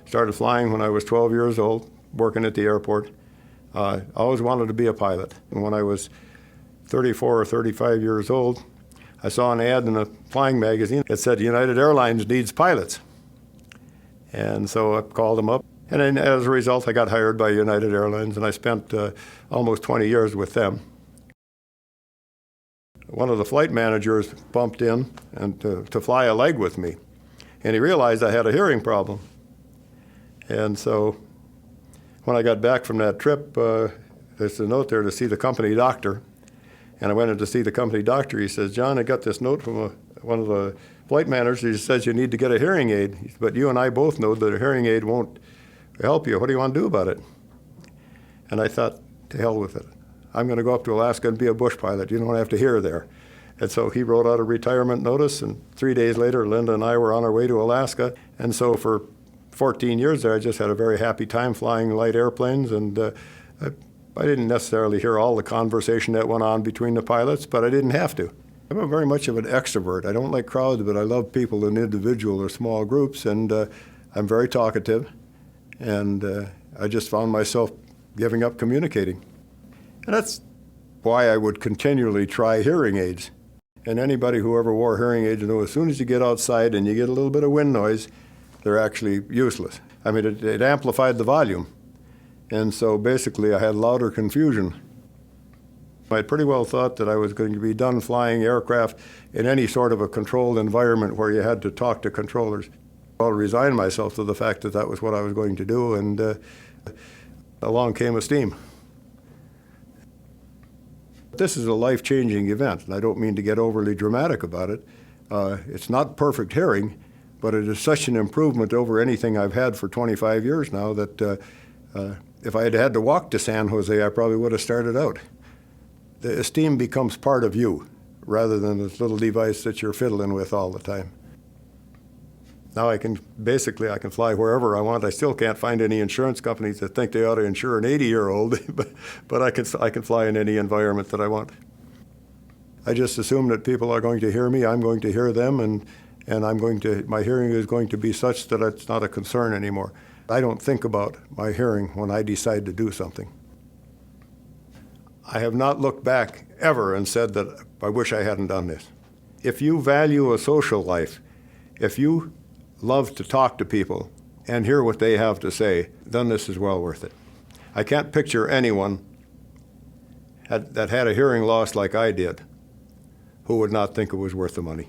Started flying when I was 12 years old, working at the airport. I always wanted to be a pilot. And when I was 34 or 35 years old, I saw an ad in a flying magazine. It said United Airlines needs pilots. And so I called them up. And then as a result, I got hired by United Airlines, and I spent almost 20 years with them. One of the flight managers bumped in and to fly a leg with me. And he realized I had a hearing problem. And so when I got back from that trip, there's a note there to see the company doctor. And I went in to see the company doctor. He says, "John, I got this note from one of the flight managers. He says you need to get a hearing aid. But you and I both know that a hearing aid won't help you. What do you want to do about it?" And I thought, to hell with it. I'm going to go up to Alaska and be a bush pilot. You don't have to hear there. And so he wrote out a retirement notice, and 3 days later, Linda and I were on our way to Alaska. And so for 14 years there, I just had a very happy time flying light airplanes, and I didn't necessarily hear all the conversation that went on between the pilots, but I didn't have to. I'm very much of an extrovert. I don't like crowds, but I love people in individual or small groups, and I'm very talkative, and I just found myself giving up communicating. And that's why I would continually try hearing aids. And anybody who ever wore hearing aids knows as soon as you get outside and you get a little bit of wind noise, they're actually useless. I mean, it amplified the volume. And so basically I had louder confusion. I pretty well thought that I was going to be done flying aircraft in any sort of a controlled environment where you had to talk to controllers. I resigned myself to the fact that that was what I was going to do, and along came Esteem. This is a life-changing event, and I don't mean to get overly dramatic about it. It's not perfect hearing, but it is such an improvement over anything I've had for 25 years now that if I had had to walk to San Jose, I probably would have started out. The Esteem becomes part of you, rather than this little device that you're fiddling with all the time. Now I can fly wherever I want. I still can't find any insurance companies that think they ought to insure an 80-year-old, but I can fly in any environment that I want. I just assume that people are going to hear me, I'm going to hear them, and my hearing is going to be such that it's not a concern anymore. I don't think about my hearing when I decide to do something. I have not looked back ever and said that I wish I hadn't done this. If you value a social life, if you love to talk to people and hear what they have to say, then this is well worth it. I can't picture anyone that had a hearing loss like I did who would not think it was worth the money.